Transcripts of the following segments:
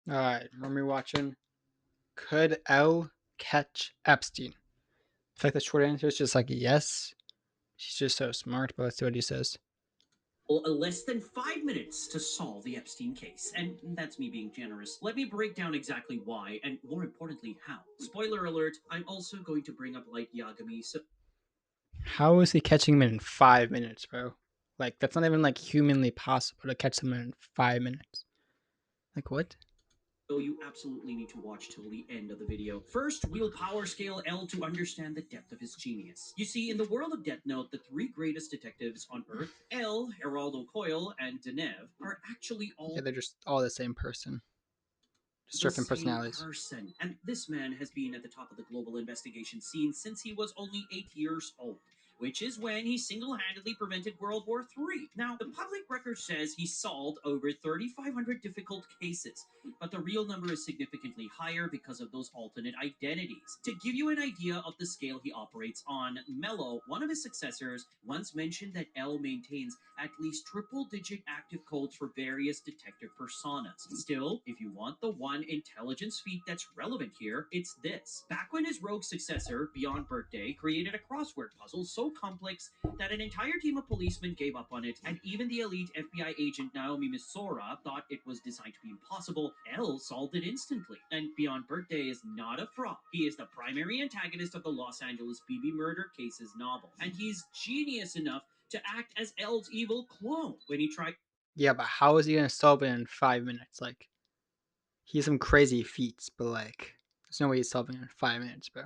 All right, when we're watching, could L catch Epstein? I feel like the short answer is just like yes. She's just so smart, but let's see what he says. Less than 5 minutes to solve the Epstein case. And that's me being generous. Let me break down exactly why, and more importantly, how. Spoiler alert, I'm also going to bring up Light Yagami, so How is he catching him in 5 minutes, bro? Like that's not even like humanly possible to catch someone in 5 minutes. Like what? you absolutely need to watch till the end of the video. First, we'll power scale L to understand the depth of his genius. You see, in the world of Death Note, the three greatest detectives on Earth, L, Geraldo Coyle, and Denev, are actually Yeah, all they're just all the same person, just the different same personalities. person. And this man has been at the top of the global investigation scene since he was only 8 years old, which is when he single handedly prevented World War III. Now, the public record says he solved over 3,500 difficult cases, but the real number is significantly higher because of those alternate identities. To give you an idea of the scale he operates on, Mello, one of his successors, once mentioned that L maintains at least triple digit active codes for various detective personas. Still, if you want the one intelligence feat that's relevant here, it's this. Back when his rogue successor, Beyond Birthday, created a crossword puzzle so complex that an entire team of policemen gave up on it, and even the elite FBI agent Naomi Misora thought it was designed to be impossible, L solved it instantly. And Beyond Birthday is not a fraud. He is the primary antagonist of the Los Angeles BB murder cases novel, and he's genius enough to act as L's evil clone when he tried Yeah, but how is he gonna solve it in 5 minutes? Like he has some crazy feats, but like there's no way he's solving it in 5 minutes, bro.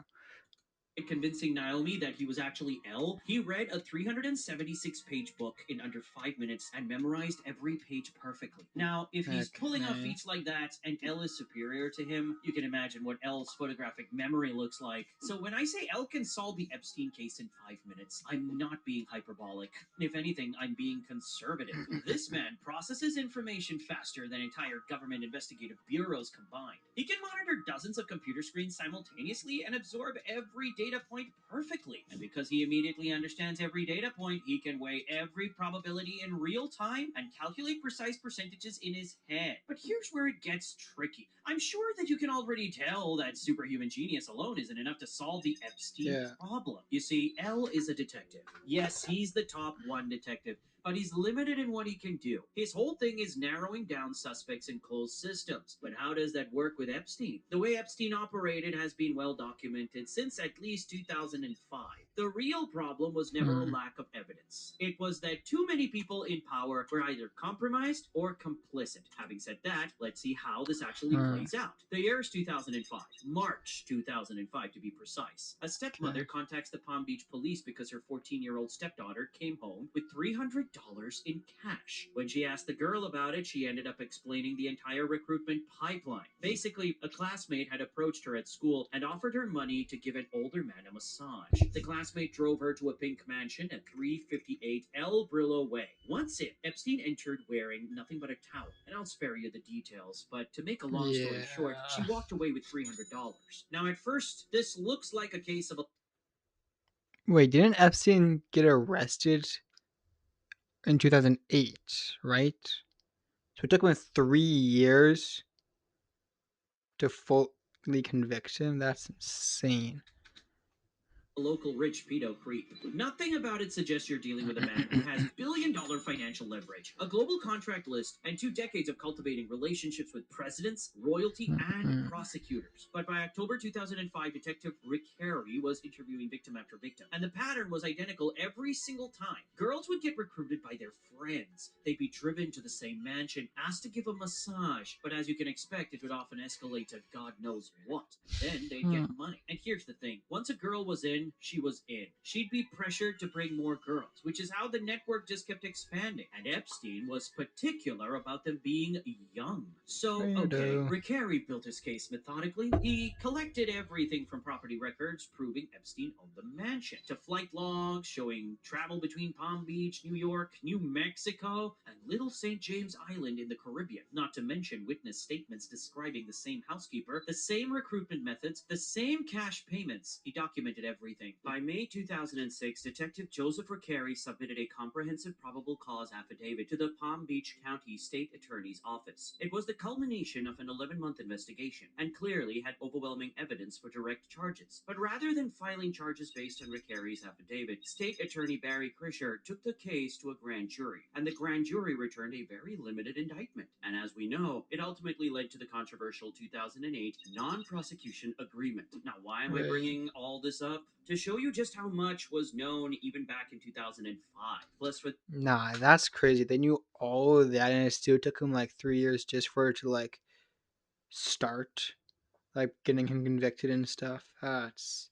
convincing Naomi that he was actually L, he read a 376-page book in under 5 minutes and memorized every page perfectly. Now, if he's pulling off Okay. feats like that and L is superior to him, you can imagine what L's photographic memory looks like. So when I say L can solve the Epstein case in 5 minutes, I'm not being hyperbolic. If anything, I'm being conservative. This man processes information faster than entire government investigative bureaus combined. He can monitor dozens of computer screens simultaneously and absorb every data point perfectly. And because he immediately understands every data point, he can weigh every probability in real time and calculate precise percentages in his head. But here's where it gets tricky. I'm sure that you can already tell that superhuman genius alone isn't enough to solve the Epstein Yeah. problem. You see, L is a detective. Yes, he's the top one detective, but he's limited in what he can do. His whole thing is narrowing down suspects in closed systems. But how does that work with Epstein? The way Epstein operated has been well documented since at least 2005. The real problem was never a Mm. lack of evidence. It was that too many people in power were either compromised or complicit. Having said that, let's see how this actually Mm. plays out. The year is 2005, March 2005 to be precise. A stepmother Okay. contacts the Palm Beach police because her 14-year-old stepdaughter came home with $300 in cash. When she asked the girl about it, she ended up explaining the entire recruitment pipeline. Basically, a classmate had approached her at school and offered her money to give an older man a massage. The classmate drove her to a pink mansion at 358 El Brillo Way. Once in, Epstein entered wearing nothing but a towel, and I'll spare you the details, but to make a long story short, she Yeah. walked away with $300. Now, at first, this looks like a case of a Wait, didn't Epstein get arrested in 2008, right? So it took him 3 years to fully convict him. That's insane. local rich pedo creep. Nothing about it suggests you're dealing with a man who has billion-dollar financial leverage, a global contract list, and 2 decades of cultivating relationships with presidents, royalty, and prosecutors. But by October 2005, Detective Rick Harry was interviewing victim after victim, and the pattern was identical every single time. Girls would get recruited by their friends. They'd be driven to the same mansion, asked to give a massage, but as you can expect, it would often escalate to God knows what. Then they'd get money. And here's the thing, once a girl was in, she was in. She'd be pressured to bring more girls, which is how the network just kept expanding. And Epstein was particular about them being young. So, okay, Weirdo. Riccari built his case methodically. He collected everything from property records proving Epstein owned the mansion, to flight logs showing travel between Palm Beach, New York, New Mexico, and Little St. James Island in the Caribbean. Not to mention witness statements describing the same housekeeper, the same recruitment methods, the same cash payments. He documented every everything. By May 2006, Detective Joseph Recarey submitted a comprehensive probable cause affidavit to the Palm Beach County State Attorney's Office. It was the culmination of an 11-month investigation and clearly had overwhelming evidence for direct charges. But rather than filing charges based on Recarey's affidavit, State Attorney Barry Krischer took the case to a grand jury, and the grand jury returned a very limited indictment. And as we know, it ultimately led to the controversial 2008 non prosecution agreement. Now, why am I Right. bringing all this up? To show you just how much was known even back in 2005. Plus, for Nah, that's crazy. They knew all of that, and it still took him like 3 years just for it to like start, like getting him convicted and stuff. That's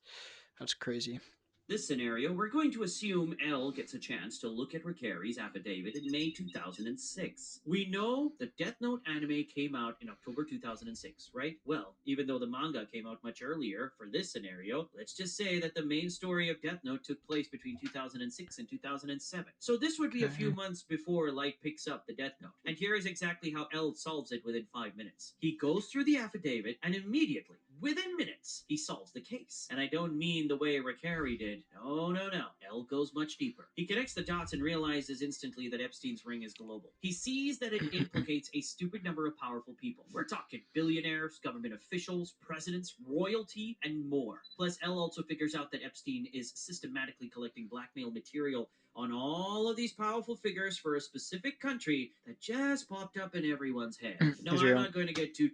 crazy. this scenario, we're going to assume L gets a chance to look at Recarey's affidavit in May 2006. We know the Death Note anime came out in October 2006, right? Well, even though the manga came out much earlier, for this scenario, let's just say that the main story of Death Note took place between 2006 and 2007. So this would be a few Okay. months before Light picks up the Death Note. And here is exactly how L solves it within 5 minutes. He goes through the affidavit and immediately, within minutes, he solves the case. And I don't mean the way Recarey did. No, no, no. L goes much deeper. He connects the dots and realizes instantly that Epstein's ring is global. He sees that it implicates a stupid number of powerful people. We're talking billionaires, government officials, presidents, royalty, and more. Plus, L also figures out that Epstein is systematically collecting blackmail material on all of these powerful figures for a specific country that just popped up in everyone's head. No, I'm Israel. not going to get too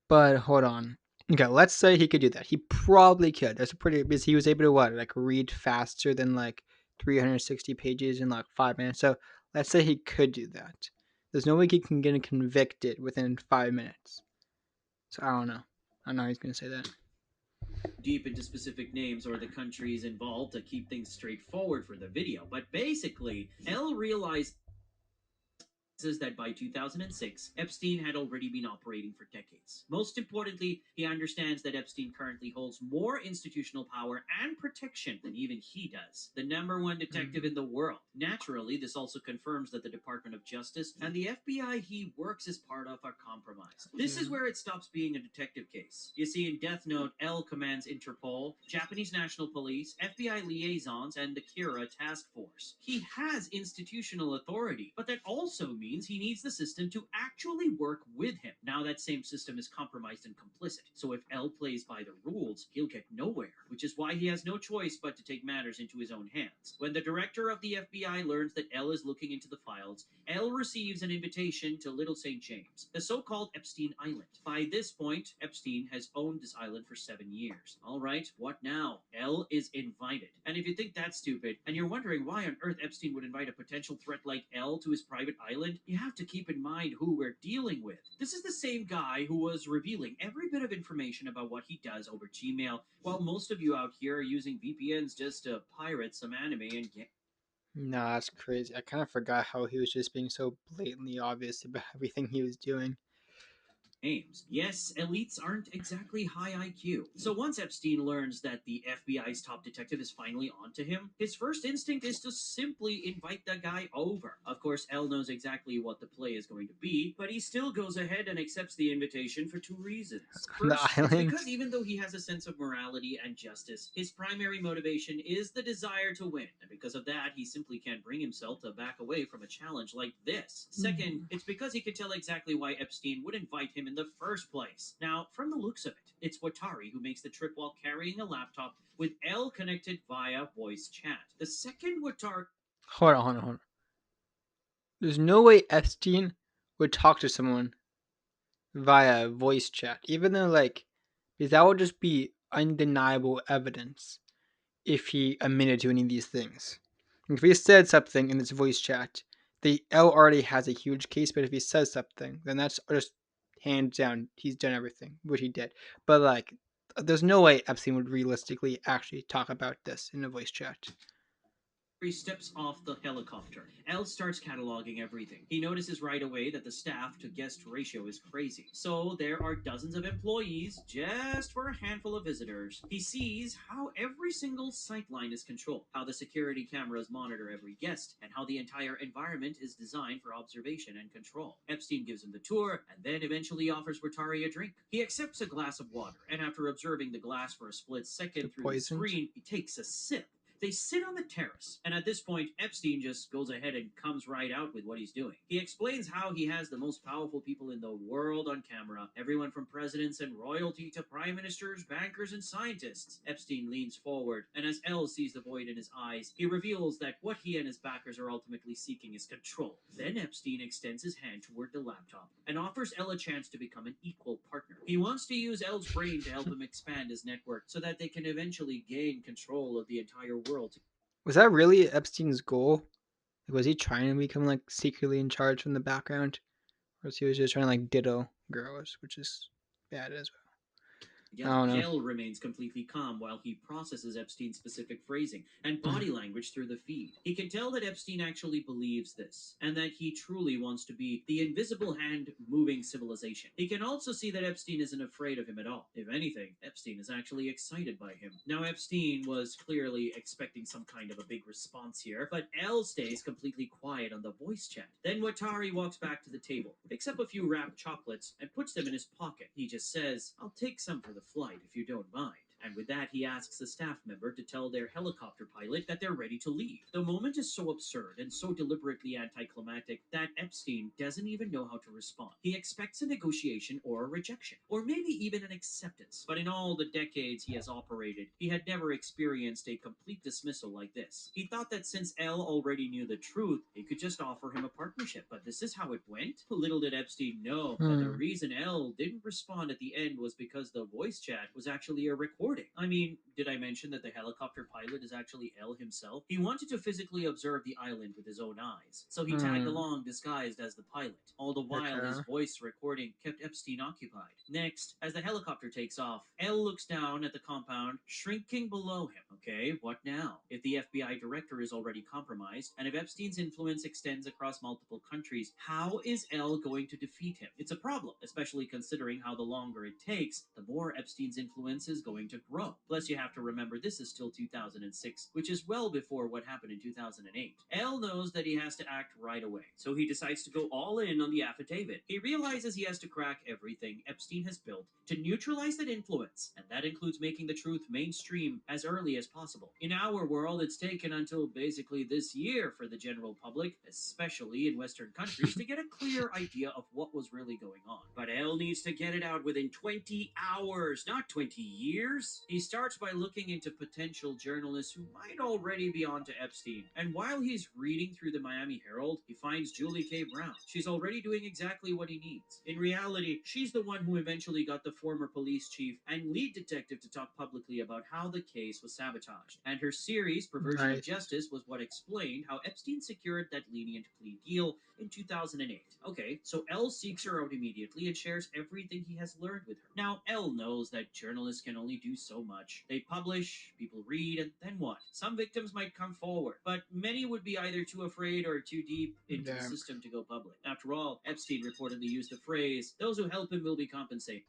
But hold on. Okay, let's say he could do that. He probably could. That's a pretty because he was able to what, like read faster than like 360 pages in like 5 minutes. So let's say he could do that. There's no way he can get convicted within 5 minutes. So I don't know. I don't know how he's gonna say that. deep into specific names or the countries involved to keep things straightforward for the video, but basically, L realized is that by 2006, Epstein had already been operating for decades. Most importantly, he understands that Epstein currently holds more institutional power and protection than even he does. The number one detective in Mm, the world. Naturally, this also confirms that the Department of Justice and the FBI he works as part of are compromised. This is yeah. where it stops being a detective case. You see, in Death Note, L commands Interpol, Japanese National Police, FBI liaisons, and the Kira Task Force. He has institutional authority, but that also means he needs the system to actually work with him. Now that same system is compromised and complicit. So if L plays by the rules, he'll get nowhere, which is why he has no choice but to take matters into his own hands. When the director of the FBI learns that L is looking into the files, L receives an invitation to Little St. James, the so called Epstein Island. By this point, Epstein has owned this island for 7 years. All right, what now? L is invited. And if you think that's stupid, and you're wondering why on earth Epstein would invite a potential threat like L to his private island, you have to keep in mind who we're dealing with. This is the same guy who was revealing every bit of information about what he does over Gmail, while most of you out here are using VPNs just to pirate some anime and Nah, that's crazy. I kind of forgot how he was just being so blatantly obvious about everything he was doing. aims. Yes, elites aren't exactly high IQ. So once Epstein learns that the FBI's top detective is finally onto him, his first instinct is to simply invite the guy over. Of course, L knows exactly what the play is going to be, but he still goes ahead and accepts the invitation for two reasons. On the First, it's because island. even though he has a sense of morality and justice, his primary motivation is the desire to win. And because of that, he simply can't bring himself to back away from a challenge like this. Second, Mm. it's because he can tell exactly why Epstein would invite him in the first place. Now, from the looks of it, it's Watari who makes the trip while carrying a laptop with L connected via voice chat. The second Watari Hold on. There's no way Epstein would talk to someone via voice chat, even though like because that would just be undeniable evidence if he admitted to any of these things. If he said something in this voice chat, the L already has a huge case, but if he says something, then that's just hands down he's done everything, which he did. But like there's no way Epstein would realistically actually talk about this in a voice chat. He steps off the helicopter. L starts cataloging everything. He notices right away that the staff to guest ratio is crazy. So there are dozens of employees just for a handful of visitors. He sees how every single sightline is controlled, how the security cameras monitor every guest, and how the entire environment is designed for observation and control. Epstein gives him the tour and then eventually offers Watari a drink. He accepts a glass of water, and after observing the glass for a split The second through the poisoned. screen, he takes a sip. They sit on the terrace, and at this point, Epstein just goes ahead and comes right out with what he's doing. He explains how he has the most powerful people in the world on camera, everyone from presidents and royalty to prime ministers, bankers, and scientists. Epstein leans forward, and as L sees the void in his eyes, he reveals that what he and his backers are ultimately seeking is control. Then Epstein extends his hand toward the laptop and offers L a chance to become an equal partner. He wants to use L's brain to help him expand his network so that they can eventually gain control of the entire world. Was that really Epstein's goal? Like, was he trying to become like secretly in charge from the background, or was he just trying to like ditto girls, which is bad as well? Together. I don't L remains completely calm while he processes Epstein's specific phrasing and know. body language through the feed. He can tell that Epstein actually believes this, and that he truly wants to be the invisible hand moving civilization. He can also see that Epstein isn't afraid of him at all. If anything, Epstein is actually excited by him. Now, Epstein was clearly expecting some kind of a big response here, but L stays completely quiet on the voice chat. Then Watari walks back to the table, picks up a few wrapped chocolates, and puts them in his pocket. He just says, "I'll take some for the flight if you don't mind." And with that, he asks a staff member to tell their helicopter pilot that they're ready to leave. The moment is so absurd and so deliberately anticlimactic that Epstein doesn't even know how to respond. He expects a negotiation or a rejection, or maybe even an acceptance. But in all the decades he has operated, he had never experienced a complete dismissal like this. He thought that since L already knew the truth, he could just offer him a partnership. But this is how it went? Little did Epstein know that the Hmm. reason L didn't respond at the end was because the voice chat was actually a recording. I mean, did I mention that the helicopter pilot is actually L himself? He wanted to physically observe the island with his own eyes, so he tagged Hmm. along disguised as the pilot. All the while, his Okay. voice recording kept Epstein occupied. Next, as the helicopter takes off, L looks down at the compound, shrinking below him. Okay, what now? If the FBI director is already compromised, and if Epstein's influence extends across multiple countries, how is L going to defeat him? It's a problem, especially considering how the longer it takes, the more Epstein's influence is going to grow. Plus, you have to remember this is still 2006, which is well before what happened in 2008. L knows that he has to act right away, so he decides to go all in on the affidavit. He realizes he has to crack everything Epstein has built to neutralize that influence, and that includes making the truth mainstream as early as possible. In our world, it's taken until basically this year for the general public, especially in Western countries, to get a clear idea of what was really going on. But L needs to get it out within 20 hours, not 20 years. He starts by looking into potential journalists who might already be onto Epstein. And while he's reading through the Miami Herald, he finds Julie K. Brown. She's already doing exactly what he needs. In reality, she's the one who eventually got the former police chief and lead detective to talk publicly about how the case was sabotaged. And her series, Perversion of Nice. Justice, was what explained how Epstein secured that lenient plea deal in 2008. Okay, so L seeks her out immediately and shares everything he has learned with her. Now, L knows that journalists can only do so much. They publish, people read, and then what? Some victims might come forward, but many would be either too afraid or too deep into the Yeah. system to go public. After all, Epstein reportedly used the phrase, "Those who help him will be compensated,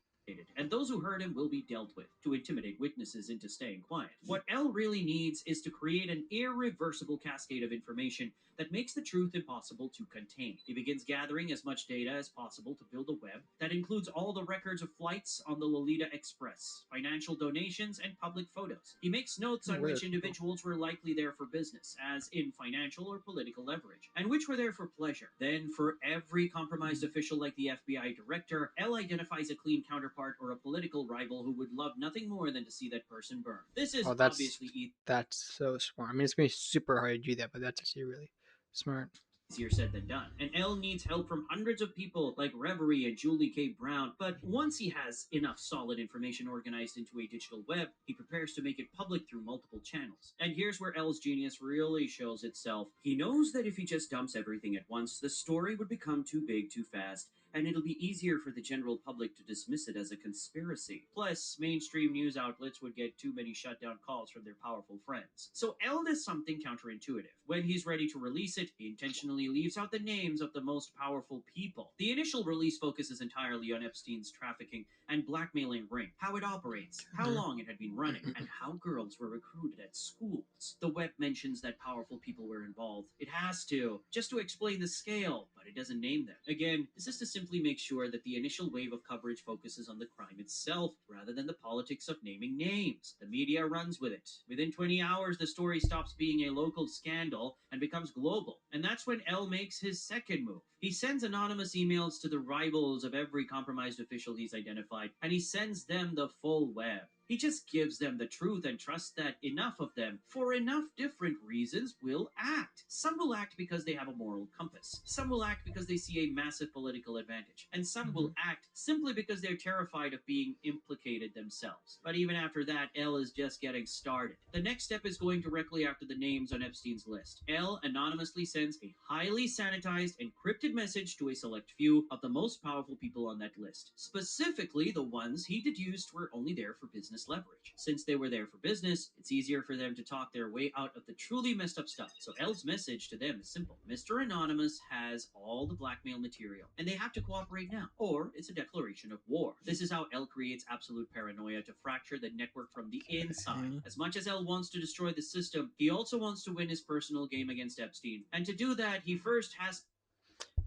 and those who hurt him will be dealt with," to intimidate witnesses into staying quiet. What L really needs is to create an irreversible cascade of information that makes the truth impossible to contain. He begins gathering as much data as possible to build a web that includes all the records of flights on the Lolita Express, financial donations, and public photos. He makes notes on Where are which people? individuals were likely there for business, as in financial or political leverage, and which were there for pleasure. Then, for every compromised official like the FBI director, L identifies a clean counterpart or a political rival who would love nothing more than to see that person burn. This is Oh, obviously that's so smart. I mean, it's gonna be super hard to do that, but that's actually really smart. easier said than done. And L needs help from hundreds of people like Reverie and Julie K. Brown. But once he has enough solid information organized into a digital web, he prepares to make it public through multiple channels. And here's where L's genius really shows itself. He knows that if he just dumps everything at once, the story would become too big too fast, and it'll be easier for the general public to dismiss it as a conspiracy. Plus, mainstream news outlets would get too many shutdown calls from their powerful friends. So L does something counterintuitive. When he's ready to release it, he intentionally leaves out the names of the most powerful people. The initial release focuses entirely on Epstein's trafficking and blackmailing ring, how it operates, how long it had been running, and how girls were recruited at schools. The web mentions that powerful people were involved. It has to, just to explain the scale, but it doesn't name them. Again, this is to simply make sure that the initial wave of coverage focuses on the crime itself rather than the politics of naming names. The media runs with it. Within 20 hours, the story stops being a local scandal and becomes global. And that's when L makes his second move. He sends anonymous emails to the rivals of every compromised official he's identified, and he sends them the full web. He just gives them the truth and trusts that enough of them, for enough different reasons, will act. Some will act because they have a moral compass. Some will act because they see a massive political advantage. And some will act simply because they're terrified of being implicated themselves. But even after that, L is just getting started. The next step is going directly after the names on Epstein's list. L anonymously sends a highly sanitized, encrypted message to a select few of the most powerful people on that list. Specifically, the ones he deduced were only there for business leverage. Since they were there for business, it's easier for them to talk their way out of the truly messed up stuff. So L's message to them is simple. Mr. Anonymous has all the blackmail material, and they have to cooperate now, or it's a declaration of war. This is how L creates absolute paranoia to fracture the network from the inside. Okay. As much as L wants to destroy the system, he also wants to win his personal game against Epstein. And to do that, he first has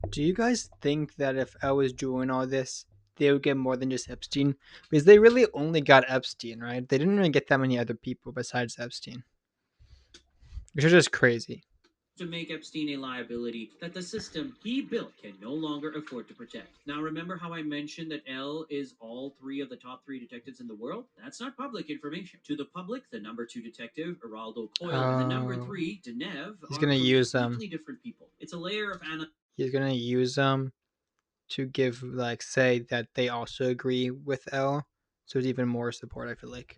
Do you guys think that if I was doing all this, they would get more than just Epstein? Because they really only got Epstein, right? They didn't really get that many other people besides Epstein, which is just crazy. to make Epstein a liability that the system he built can no longer afford to protect. Now, remember how I mentioned that L is all three of the top three detectives in the world? That's not public information. To the public, the number two detective, Geraldo Coyle, and the number Oh, three, Denev, he's are gonna use completely different people. It's a layer of he's gonna use to give like say that they also agree with L, so it's even more support. I feel like.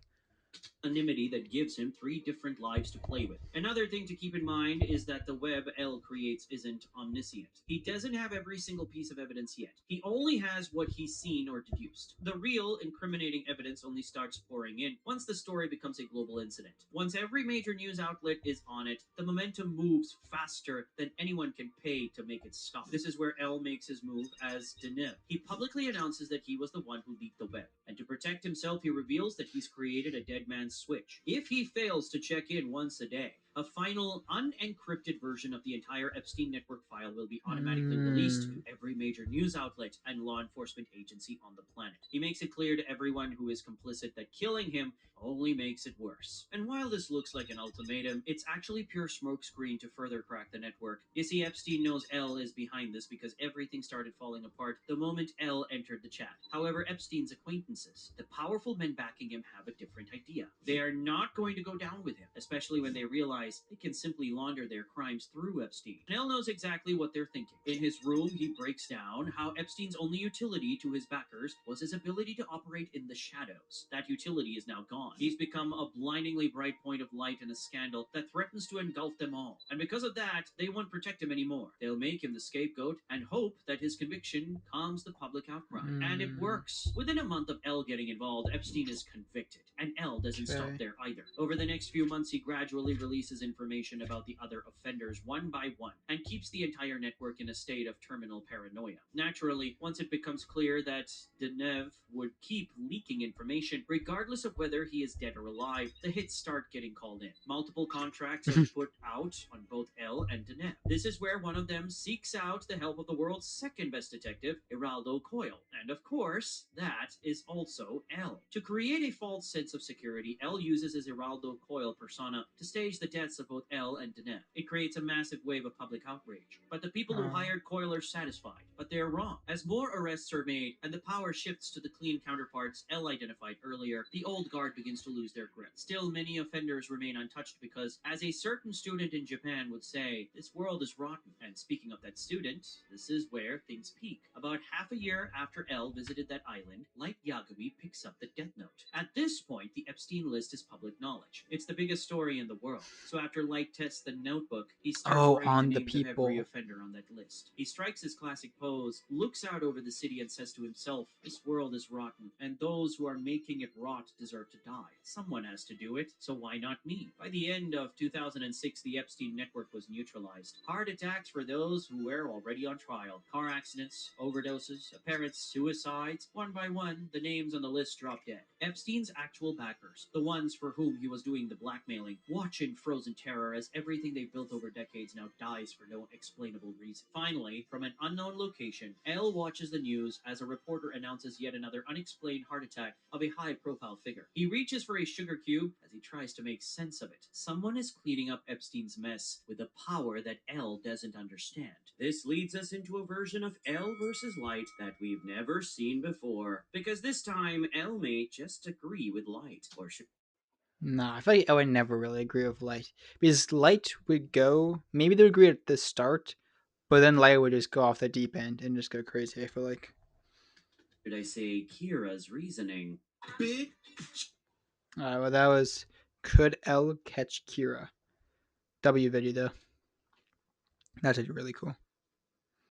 anonymity that gives him three different lives to play with. Another thing to keep in mind is that the web L creates isn't omniscient. He doesn't have every single piece of evidence yet. He only has what he's seen or deduced. The real incriminating evidence only starts pouring in once the story becomes a global incident. Once every major news outlet is on it, the momentum moves faster than anyone can pay to make it stop. This is where L makes his move as Denev. He publicly announces that he was the one who leaked the web, and to protect himself, he reveals that he's created a dead man's switch. If he fails to check in once a day, a final unencrypted version of the entire Epstein network file will be automatically released to Mm, every major news outlet and law enforcement agency on the planet. He makes it clear to everyone who is complicit that killing him only makes it worse. And while this looks like an ultimatum, it's actually pure smokescreen to further crack the network. You see, Epstein knows L is behind this because everything started falling apart the moment L entered the chat. However, Epstein's acquaintances, the powerful men backing him, have a different idea. They are not going to go down with him, especially when they realize they can simply launder their crimes through Epstein. And L knows exactly what they're thinking. In his room, he breaks down how Epstein's only utility to his backers was his ability to operate in the shadows. That utility is now gone. He's become a blindingly bright point of light in a scandal that threatens to engulf them all. And because of that, they won't protect him anymore. They'll make him the scapegoat and hope that his conviction calms the public outcry. And it mm, works. Within a month of L getting involved, Epstein is convicted. And L doesn't stop okay. there either. Over the next few months, he gradually releases information about the other offenders one by one and keeps the entire network in a state of terminal paranoia. Naturally, once it becomes clear that Denev would keep leaking information, regardless of whether he is dead or alive, the hits start getting called in. Multiple contracts are put out on both L and Denev. This is where one of them seeks out the help of the world's second best detective, Geraldo Coyle. And of course, that is also L. To create a false sense of security, L uses his Geraldo Coyle persona to stage the deaths of both L and Denev. It creates a massive wave of public outrage. But the people who Oh, hired Coyle are satisfied. But they're wrong. As more arrests are made and the power shifts to the clean counterparts L identified earlier, the old guard begins to lose their grip. Still, many offenders remain untouched because, as a certain student in Japan would say, this world is rotten. And speaking of that student, this is where things peak. About half a year after L visited that island, Light Yagami picks up the death note. At this point, the Epstein list is public knowledge. It's the biggest story in the world. So after Light tests the notebook, he starts oh, writing the on the names of every people. offender on that list. He strikes his classic pose clothes, looks out over the city and says to himself, "This world is rotten, and those who are making it rot deserve to die. Someone has to do it, so why not me?" By the end of 2006, the Epstein network was neutralized. Heart attacks for those who were already on trial. Car accidents, overdoses, apparent suicides. One by one, the names on the list dropped dead. Epstein's actual backers, the ones for whom he was doing the blackmailing, watch in frozen terror as everything they've built over decades now dies for no explainable reason. Finally, from an unknown location, Elle watches the news as a reporter announces yet another unexplained heart attack of a high profile figure. He reaches for a sugar cube as he tries to make sense of it. Someone is cleaning up Epstein's mess with a power that Elle doesn't understand. This leads us into a version of Elle versus Light that we've never seen before. Because this time, Elle may just agree with Light. Or should Nah, I feel like I would never really agree with Light because Light would go. Maybe they would agree at the start, but then Light would just go off the deep end and just go crazy. I feel like. I say Kira's reasoning? Big All right, well that was could L catch Kira? W video though. That's really cool.